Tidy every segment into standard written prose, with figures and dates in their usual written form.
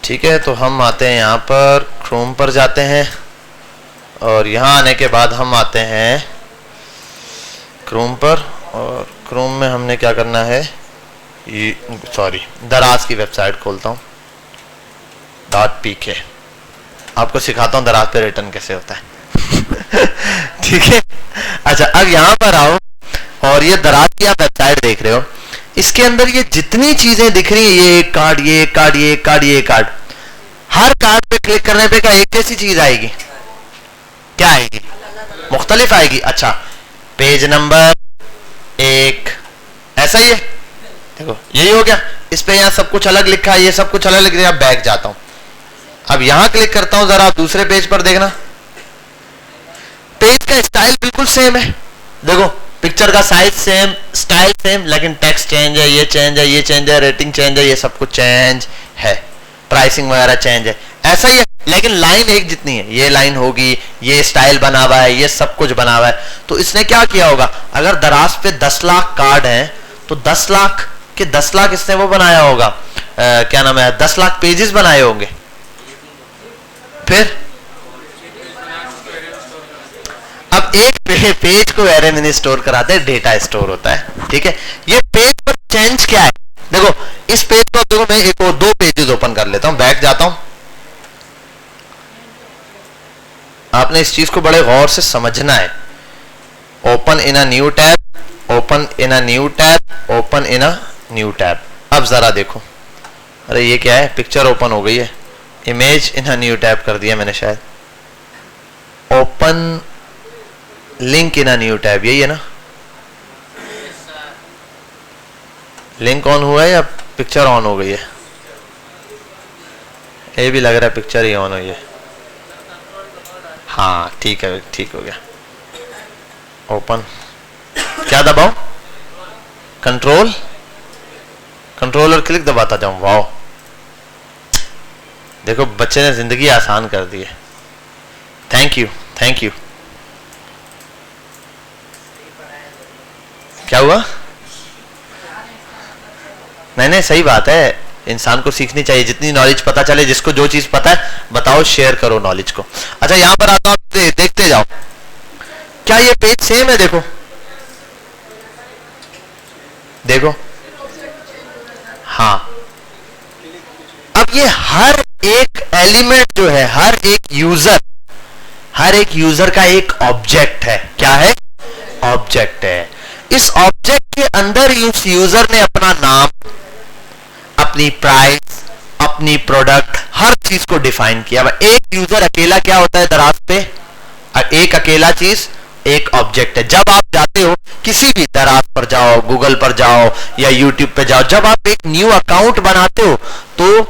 ठीक है, तो हम आते हैं यहाँ पर, क्रोम पर जाते हैं और यहाँ आने के बाद हम आते हैं क्रोम पर, और क्रोम में हमने क्या करना है, ये सॉरी दराज की वेबसाइट खोलता हूँ .pk। आपको सिखाता हूँ दराज पे रिटर्न कैसे होता है ठीक है। अच्छा, अब यहाँ पर आओ और ये दराज की आप वेबसाइट देख रहे हो, इसके अंदर ये जितनी चीजें दिख रही है, ये एक कार्ड, ये एक कार्ड, ये एक कार्ड, ये एक कार्ड, हर कार्ड पे क्लिक करने पे क्या एक जैसी चीज आएगी? क्या आएगी? मुख्तलिफ आएगी। अच्छा, पेज नंबर 1 ऐसा ही है, देखो यही हो गया। इस पे यहाँ सब कुछ अलग लिखा है, ये सब कुछ अलग लिख दिया। बैक जाता हूं, अब यहां क्लिक करता हूं, जरा आप दूसरे पेज पर देखना, पेज का स्टाइल बिल्कुल सेम है। देखो पिक्चर का साइज सेम, स्टाइल सेम, लेकिन टेक्स्ट चेंज है, ये चेंज है, ये चेंज है, रेटिंग चेंज है, ये सब कुछ चेंज है, प्राइसिंग वगैरह चेंज है, ऐसा ही है, लेकिन लाइन एक जितनी है। ये लाइन होगी, ये स्टाइल बना हुआ है, ये सब कुछ बना हुआ है। तो इसने क्या किया होगा, अगर दराज पे 10 लाख कार्ड हैं तो 10 लाख के 10 लाख इसने वो बनाया होगा, क्या नाम है, 10 लाख पेजेस बनाए होंगे। फिर अब एक पेज को एरे में स्टोर कराते हैं, डेटा स्टोर होता है। ठीक है, ये पेज पर चेंज क्या है, देखो इस पेज को, देखो मैं एक और 2 पेजेस ओपन कर लेता हूं, बैक जाता हूं। आपने इस चीज को बड़े गौर से समझना है। Open in a new tab, open in a new tab, open in a new tab. अब जरा देखो, अरे ये क्या है, पिक्चर ओपन हो गई है, image in a new tab कर दिया मैंने शायद, open link in a new tab, यही है ना? लिंक ऑन हुआ है या पिक्चर ऑन हो गई है? ये भी लग रहा है पिक्चर ही ऑन हुई है। हाँ ठीक है, ठीक हो गया। ओपन, क्या दबाओ? कंट्रोल, कंट्रोल और क्लिक दबाता जाऊं। वाओ, देखो बच्चे ने जिंदगी आसान कर दी है। Thank you, thank you. क्या हुआ? नहीं नहीं, सही बात है, इंसान को सीखनी चाहिए, जितनी नॉलेज पता चले, जिसको जो चीज पता है बताओ, शेयर करो नॉलेज को। अच्छा, यहां पर आता हूं, देखते जाओ, क्या ये पेज सेम है? देखो देखो, हाँ। अब ये हर एक एलिमेंट जो है, हर एक यूजर का एक ऑब्जेक्ट है। क्या है? ऑब्जेक्ट है। इस ऑब्जेक्ट के अंदर इस यूजर ने अपना नाम, अपनी प्राइस, अपनी प्रोडक्ट, हर चीज को डिफाइन किया। एक यूजर अकेला क्या होता है दराज पे? एक अकेला चीज, एक ऑब्जेक्ट है। जब आप जाते हो किसी भी दराज पर जाओ, गूगल पर जाओ या यूट्यूब पे जाओ, जब आप एक न्यू अकाउंट बनाते हो तो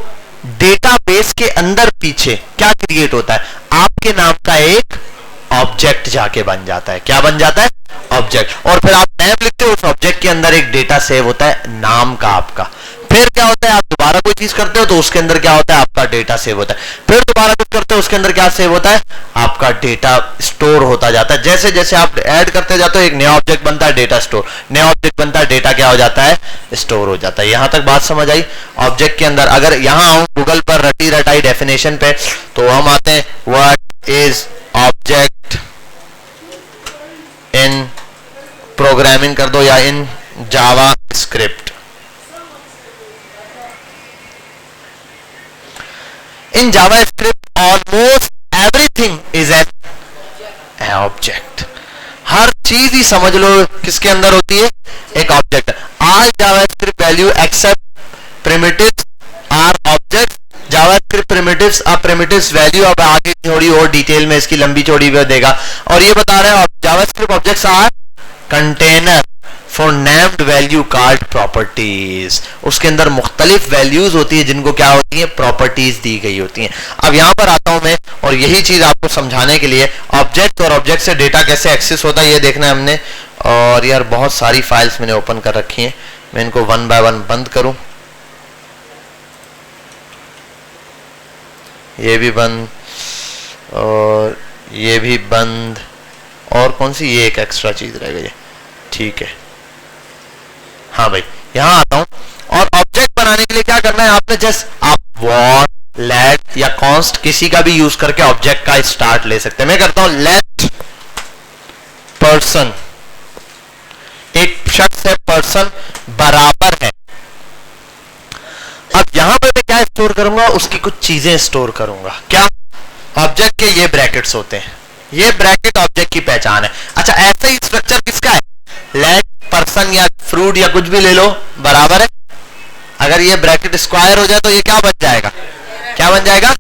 डेटाबेस के अंदर पीछे क्या क्रिएट होता है? आपके नाम का एक ऑब्जेक्ट जाके बन जाता है। क्या बन जाता है? ऑब्जेक्ट। और फिर आप नेम लिखते हो, उस ऑब्जेक्ट के अंदर एक डेटा सेव होता है नाम का आपका। फिर क्या होता है, आप दोबारा कोई चीज करते हो तो उसके अंदर क्या होता है, आपका डेटा सेव होता है। फिर दोबारा कुछ करते हो, उसके अंदर क्या सेव होता है, आपका डेटा स्टोर होता जाता है। जैसे जैसे आप ऐड करते जाते हो, एक नया ऑब्जेक्ट बनता है, डेटा स्टोर, नया ऑब्जेक्ट बनता है, डेटा क्या हो जाता है, स्टोर हो जाता है। यहां तक बात समझ आई? ऑब्जेक्ट के अंदर अगर यहां आऊं गूगल पर रटी रटाई डेफिनेशन पे, तो हम आते हैं what is object in programming कर दो, या in JavaScript. In JavaScript, almost everything is an object. हर चीज ही समझ लो किसके अंदर होती है, एक object. All JavaScript value except primitives are objects. JavaScript primitives are primitives value। अब आगे थोड़ी और डिटेल में इसकी लंबी चौड़ी भी देगा। और ये बता रहे हैं JavaScript objects are container for named value called properties। उसके अंदर मुख्तलिफ वैल्यूज होती है जिनको क्या होती है, प्रॉपर्टीज दी गई होती हैं। अब यहां पर आता हूं मैं, और यही चीज आपको समझाने के लिए ऑब्जेक्ट और ऑब्जेक्ट से डेटा कैसे एक्सेस होता है ये देखना है हमने। और यार बहुत सारी फाइल्स मैंने ओपन कर रखी हैं, मैं इनको 1 बाय 1 बंद करूं। ये भी बंद, और ये भी बंद, और कौन सी, ये एक एक्स्ट्रा चीज रह गई है। ठीक है, हाँ भाई, यहां आता हूं। और ऑब्जेक्ट बनाने के लिए क्या करना है आपने, जस्ट आप व्हाट लेट या कॉन्स्ट किसी का भी यूज करके ऑब्जेक्ट का स्टार्ट ले सकते हैं। मैं करता हूं लेट पर्सन, एक शख्स है पर्सन बराबर है। अब यहां पर मैं क्या स्टोर करूंगा, उसकी कुछ चीजें स्टोर करूंगा। क्या? ऑब्जेक्ट के ये ब्रैकेट्स होते हैं, ये ब्रैकेट ऑब्जेक्ट की पहचान है। अच्छा, ऐसे ही स्ट्रक्चर किसका है? लेट पर्सन या फ्रूट या कुछ भी ले लो, बराबर है। अगर ये ब्रैकेट स्क्वायर हो जाए तो ये क्या बन जाएगा? क्या बन जाएगा?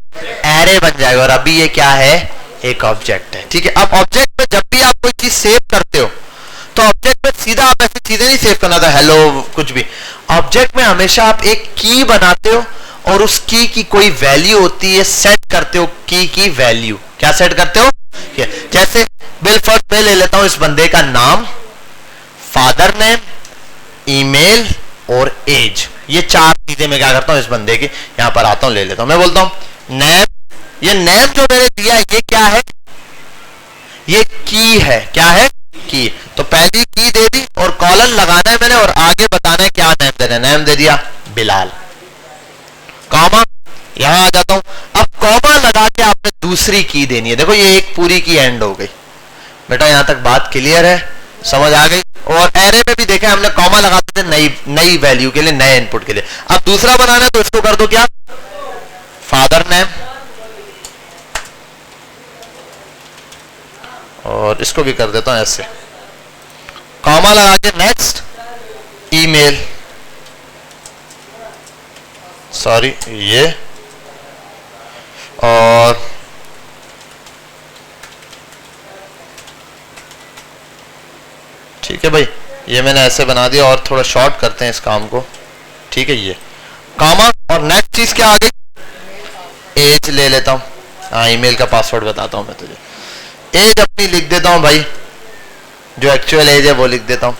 एरे बन जाएगा। और अभी ये क्या है? एक ऑब्जेक्ट है। ठीक है, अब ऑब्जेक्ट में जब भी आप कोई चीज सेव करते हो तो ऑब्जेक्ट में सीधा आप ऐसी चीजें नहीं सेव करना था, हेलो कुछ भी। ऑब्जेक्ट में हमेशा आप एक की बनाते हो और उस की की कोई वैल्यू होती है, सेट करते हो की वैल्यू। क्या सेट करते हो? जैसे बिल फर्स्ट में ले लेता हूं इस बंदे का नाम, फादर नेम, ईमेल और एज। ये चार चीजें मैं क्या करता हूं इस बंदे की, यहां पर आता हूं, ले लेता हूं। मैं बोलता हूं नेम, ये नेम जो मैंने दिया है ये क्या है? ये की है। क्या है? की। तो पहली की दे दी और कॉलन लगाना है मैंने और आगे बताना है क्या नेम देना है। नेम दे दिया बिलाल, कॉमा, यहां आ जाता हूं। अब कॉमा लगा के आपने दूसरी की देनी है। देखो ये एक पूरी की एंड हो गई। बेटा यहां तक बात क्लियर है, समझ आ गई? और एरे में भी देखा हमने कॉमा लगाते थे नई वैल्यू के लिए, नए इनपुट के लिए। अब दूसरा बनाना है तो इसको कर दो क्या? फादर नेम, और इसको भी कर देता हूं ऐसे, कॉमा लगा के नेक्स्ट ईमेल, सॉरी ये, और ठीक है भाई, ये मैंने ऐसे बना दिया और थोड़ा शॉर्ट करते हैं इस काम को। ठीक है, ये कॉमा और नेक्स्ट चीज क्या आ गई? एज ले लेता हूं। हाँ, ईमेल का पासवर्ड बताता हूं मैं तुझे। एज अपनी लिख देता हूं भाई, जो एक्चुअल एज है वो लिख देता हूं।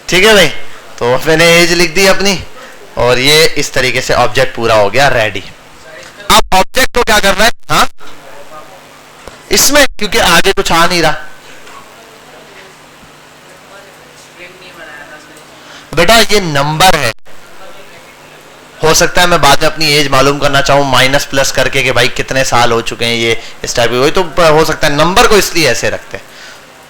ठीक है भाई, तो मैंने एज लिख दी अपनी और ये इस तरीके से ऑब्जेक्ट पूरा हो गया रेडी। अब ऑब्जेक्ट को क्या करना है? हाँ, इसमें क्योंकि आगे कुछ आ नहीं रहा बेटा, ये नंबर है। हो सकता है मैं बाद में अपनी एज मालूम करना चाहूं माइनस प्लस करके कि भाई कितने साल हो चुके हैं, ये इस टाइप की, वही तो हो सकता है। नंबर को इसलिए ऐसे रखते हैं,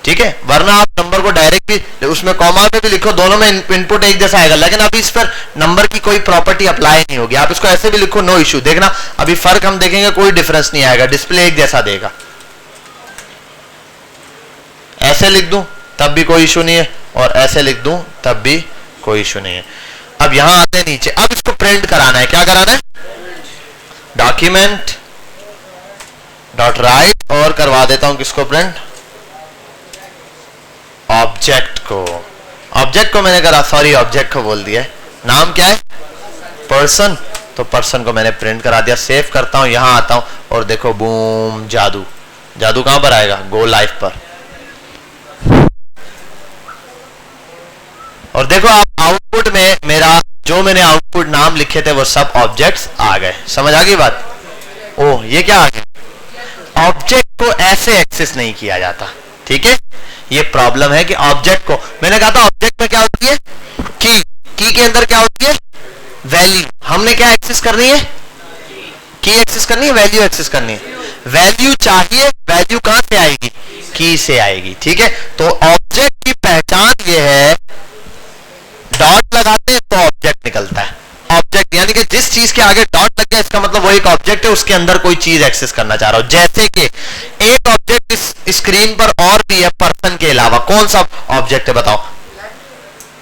ठीक है, वरना आप नंबर को डायरेक्ट भी उसमें कॉमा में भी लिखो, दोनों में इनपुट एक जैसा आएगा, लेकिन अभी इस पर नंबर की कोई प्रॉपर्टी अप्लाई नहीं होगी। आप इसको ऐसे भी लिखो, नो इश्यू। देखना अभी फर्क हम देखेंगे, कोई डिफरेंस नहीं आएगा, डिस्प्ले एक जैसा देगा। ऐसे लिख दूं तब भी कोई इशू नहीं है, और ऐसे लिख दूं तब भी कोई इशू नहीं है। अब यहां आते हैं नीचे, अब इसको प्रिंट कराना है। क्या कराना है? डॉक्यूमेंट डॉट राइट, और करवा देता हूं किसको प्रिंट? ऑब्जेक्ट को। ऑब्जेक्ट को मैंने करा, सॉरी ऑब्जेक्ट को बोल दिया। नाम क्या है? पर्सन, तो पर्सन को मैंने प्रिंट करा दिया। सेव करता हूं, यहां आता हूं और देखो बूम, जादू। जादू कहां पर आएगा? गो लाइव पर। और देखो आप आउटपुट में मेरा जो मैंने आउटपुट नाम लिखे थे वो सब ऑब्जेक्ट्स आ गए। समझ आ गई बात? ओह, ये क्या आ गया? ऑब्जेक्ट को ऐसे एक्सेस नहीं किया जाता। ठीक है, ये प्रॉब्लम है कि ऑब्जेक्ट को, मैंने कहा था ऑब्जेक्ट में क्या होती है? की के अंदर क्या होती है? वैल्यू। हमने क्या एक्सेस करनी है? की एक्सेस करनी है, वैल्यू एक्सेस करनी है। वैल्यू चाहिए, वैल्यू कहां से आएगी? की से आएगी। ठीक है, तो ऑब्जेक्ट की पहचान ये है, डॉट लगाते हैं तो ऑब्जेक्ट निकलता है। ऑब्जेक्ट यानी कि जिस चीज के आगे डॉट लग गया इसका मतलब वो एक ऑब्जेक्ट है, उसके अंदर कोई चीज एक्सेस करना चाह रहा हूं। जैसे कि एक ऑब्जेक्ट इस स्क्रीन पर और भी है पर्सन के अलावा, कौन सा ऑब्जेक्ट है बताओ?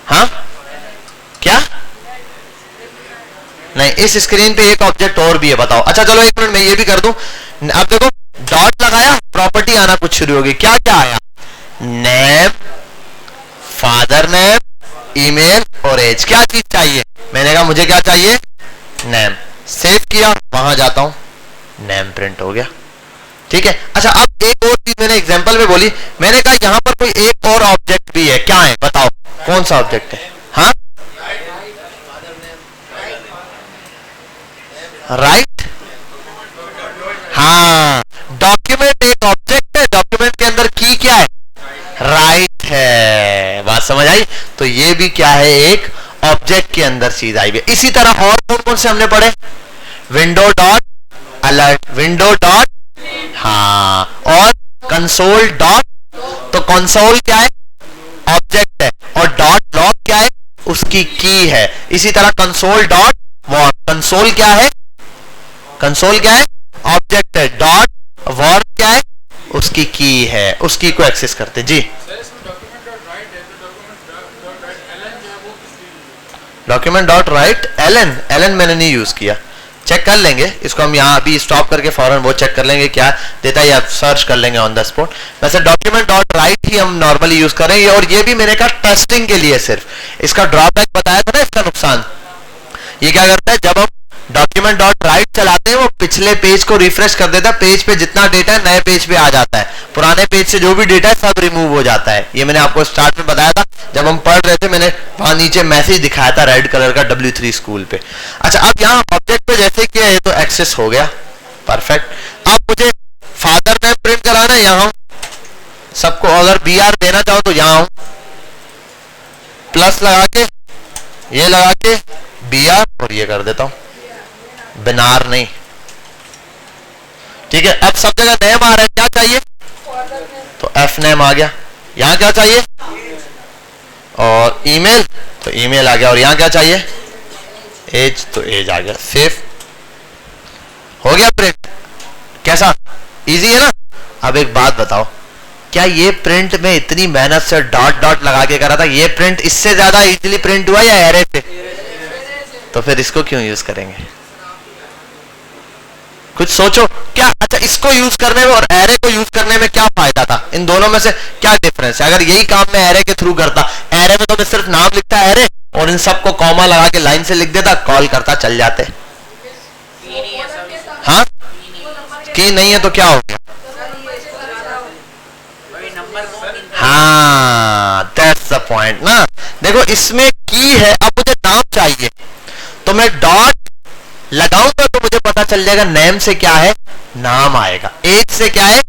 हाँ, क्या? नहीं, इस स्क्रीन पे एक ऑब्जेक्ट और भी है, बताओ। अच्छा चलो एक मिनट मैं ये भी कर दूं। अब देखो डॉट लगाया, प्रॉपर्टी आना कुछ शुरू होगी। क्या क्या आया? नेम, फादर नेम, ईमेल और एज। क्या चीज चाहिए? मैंने कहा मुझे क्या चाहिए? नेम। सेव किया, वहां जाता हूं, नेम प्रिंट हो गया। ठीक है, अच्छा अब एक और चीज मैंने एग्जांपल में बोली, मैंने कहा यहां पर कोई एक और ऑब्जेक्ट भी है। क्या है बताओ? कौन सा ऑब्जेक्ट है? हाँ, राइट। हाँ, डॉक्यूमेंट एक ऑब्जेक्ट है, डॉक्यूमेंट के अंदर की क्या है? राइट है। बात समझ आई? तो ये भी क्या है? एक ऑब्जेक्ट के अंदर चीज आई हुई है। इसी तरह और कौन कौन से हमने पढ़े, window dot alert, window dot, हाँ, और कंसोल डॉट, तो कंसोल क्या है, ऑब्जेक्ट है, और डॉट लॉग क्या है, उसकी की है। इसी तरह कंसोल डॉट वॉर्म, कंसोल क्या है, कंसोल क्या है, ऑब्जेक्ट है, डॉट वॉर्म क्या है, उसकी की है, उसकी को एक्सेस करते हैं। जी, डॉक्यूमेंट डॉट राइट एलन, एलन मैंने नहीं यूज किया, चेक कर लेंगे इसको हम यहाँ अभी स्टॉप करके फौरन वो चेक कर लेंगे क्या देता है, आप सर्च कर लेंगे ऑन द स्पॉट। वैसे डॉक्यूमेंट डॉट राइट ही हम नॉर्मली यूज करेंगे, और ये भी मैंने कहा टेस्टिंग के लिए सिर्फ। इसका ड्रॉबैक बताया था ना, इसका नुकसान ये क्या करता है, जब हम डॉक्यूमेंट डॉट राइट चलाते हैं वो पिछले पेज को रिफ्रेश कर देता है, पेज पे जितना डेटा है नए पेज पे आ जाता है, पुराने पेज से जो भी डेटा है सब रिमूव हो जाता है। ये मैंने आपको स्टार्ट में बताया था जब हम पढ़ रहे थे, मैंने वहां नीचे मैसेज दिखाया था रेड कलर का W3 स्कूल पे। अच्छा, अब यहाँ ऑब्जेक्ट पे जैसे किया है तो एक्सेस हो गया, परफेक्ट। अब मुझे फादर नेम प्रिंट कराना है, यहाँ सबको अगर BR देना चाहो तो यहाँ प्लस लगा के, ये लगा के BR, और ये कर देता हूं बिनार नहीं, ठीक है। अब सब जगह नेम आ रहा है, क्या चाहिए, तो F नेम आ गया। यहां क्या चाहिए, और ईमेल, तो ईमेल आ गया। और यहां क्या चाहिए, एज, तो एज आ गया। सेव हो गया प्रिंट। कैसा, इजी है ना। अब एक बात बताओ, क्या ये प्रिंट में इतनी मेहनत से डॉट डॉट लगा के करा था, ये प्रिंट इससे ज्यादा इजीली प्रिंट हुआ या एरे से? तो फिर इसको क्यों यूज करेंगे, कुछ सोचो क्या। अच्छा, इसको यूज करने में और एरे को यूज करने में क्या फायदा था, इन दोनों में से क्या डिफरेंस है? अगर यही काम मैं एरे के थ्रू करता, एरे में तो मैं सिर्फ नाम लिखता एरे, और इन सबको कॉमा लगा के लाइन से लिख देता, कॉल करता, चल जाते। हाँ, की नहीं है तो क्या हो गया, हाँ, दैट्स द पॉइंट ना। देखो इसमें की है, अब मुझे नाम चाहिए तो मैं डॉट लगाऊंगा तो मुझे पता चल जाएगा नेम से क्या है, नाम आएगा, एज से क्या है,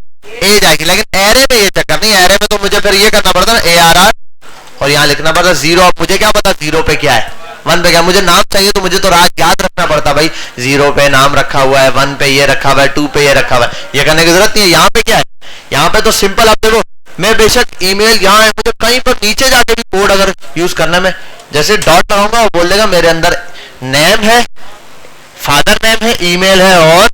एज आएगी। लेकिन एरे में ये चक्कर नहीं, एरे में तो मुझे फिर ये करना पड़ता ना ARR, और यहां लिखना पड़ता 0। अब मुझे क्या पता 0 पे क्या है, 1 पे क्या, मुझे नाम चाहिए तो मुझे तो राज याद रखना पड़ता, भाई 0 पे नाम रखा हुआ है, 1 पे ये रखा हुआ है, 2 पे ये रखा हुआ है, ये करने की जरूरत नहीं है। यहाँ पे क्या है, यहाँ पे तो सिंपल, आप देखो मैं बेशक ईमेल यहाँ है, मुझे कहीं पर नीचे जाके भी कोड अगर यूज करना, में जैसे डॉट लगाऊंगा वो बोल देगा मेरे अंदर नेम है, फादर नेम है, ईमेल है और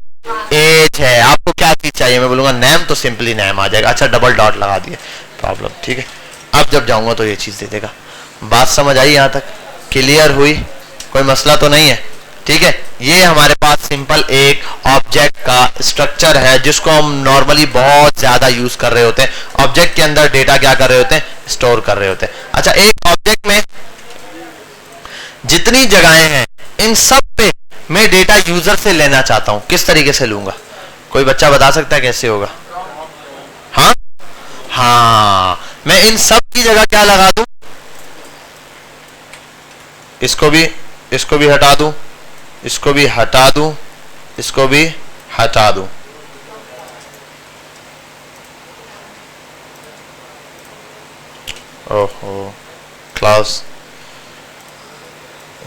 एज है, आपको क्या चीज चाहिए, मैं बोलूंगा नेम, तो सिंपली नेम आ जाएगा। अच्छा, डबल डॉट लगा दिए, प्रॉब्लम, ठीक है। अब जब जाऊंगा तो ये चीज दे देगा। बात समझ आई, यहां तक क्लियर हुई, कोई मसला तो नहीं है, ठीक है। ये हमारे पास सिंपल एक ऑब्जेक्ट का स्ट्रक्चर है जिसको हम नॉर्मली बहुत ज्यादा यूज कर रहे होते हैं। ऑब्जेक्ट के अंदर डेटा क्या कर रहे होते हैं, स्टोर कर रहे होते हैं। अच्छा, एक ऑब्जेक्ट में जितनी जगहें हैं इन सब पे मैं डेटा यूजर से लेना चाहता हूं, किस तरीके से लूंगा, कोई बच्चा बता सकता है कैसे होगा? हाँ हाँ, मैं इन सब की जगह क्या लगा दूं, इसको भी हटा दूं, इसको भी हटा दूं, इसको भी हटा दूं। ओहो, क्लास,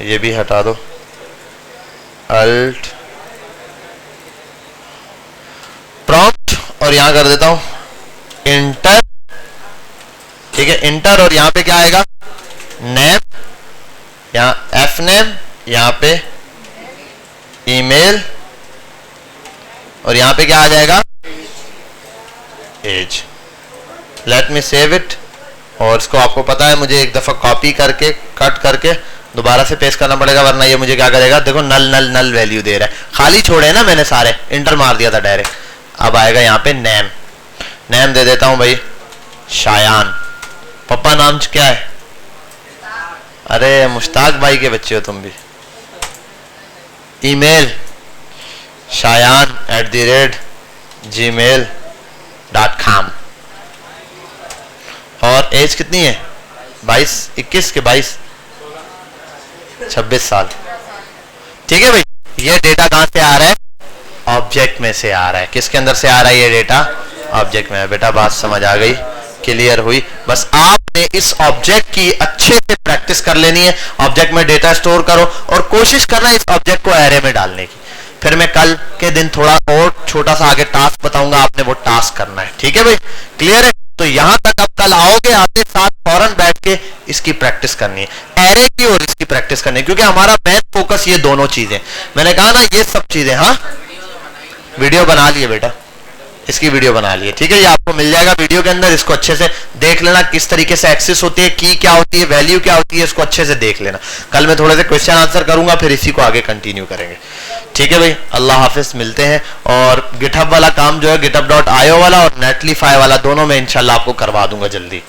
ये भी हटा दो, अल्ट प्रॉम्प्ट, और यहां कर देता हूं इंटर, ठीक है, इंटर। और यहां पे क्या आएगा, नेम, यहां F नेम, यहां पे ईमेल, और यहां पे क्या आ जाएगा, एज। Let me save it. और इसको आपको पता है मुझे एक दफा कॉपी करके कट करके दोबारा से पेस्ट करना पड़ेगा, वरना ये मुझे क्या करेगा, देखो नल नल नल वैल्यू दे रहा है, खाली छोड़े ना मैंने सारे, इंटर मार दिया था डायरेक्ट। अब आएगा यहाँ पे नेम, नेम दे देता हूं भाई शायान। पापा नाम क्या है, अरे मुश्ताक भाई के बच्चे हो तुम भी। ईमेल shayan@gmail.com, और एज कितनी है, 22, 21 के 22, 26 साल, ठीक है भाई। ये डेटा कहां से आ रहा है, ऑब्जेक्ट में से आ रहा है। किसके अंदर से आ रहा है ये डेटा, ऑब्जेक्ट में। बेटा बात समझ आ गई, क्लियर हुई। बस आप आपने इस ऑब्जेक्ट की अच्छे से प्रैक्टिस कर लेनी है। ऑब्जेक्ट में डेटा स्टोर करो और कोशिश करना इस ऑब्जेक्ट को एरे में डालने की। फिर मैं कल के दिन थोड़ा और छोटा सा आगे टास्क बताऊंगा, आपने वो टास्क करना है। ठीक है भाई, क्लियर है? तो यहां तक आप कल आओगे, आते साथ फौरन बैठ के इसकी प्रैक्टिस करनी है, एरे की और इसकी प्रैक्टिस करनी है, क्योंकि हमारा मेन फोकस ये दोनों चीजें। मैंने कहा ना ये सब चीजें। हाँ, वीडियो बना लिए बेटा, इसकी वीडियो बना लिए। ठीक है, ये आपको मिल जाएगा वीडियो के अंदर, इसको अच्छे से देख लेना, किस तरीके से एक्सेस होती है, की क्या होती है, वैल्यू क्या होती है, इसको अच्छे से देख लेना। कल मैं थोड़े से क्वेश्चन आंसर करूंगा, फिर इसी को आगे कंटिन्यू करेंगे। ठीक है भाई, अल्लाह हाफिज, मिलते हैं। और गिटहब वाला काम जो है, github.io वाला और netlify वाला, दोनों में इंशाल्लाह आपको करवा दूंगा जल्दी।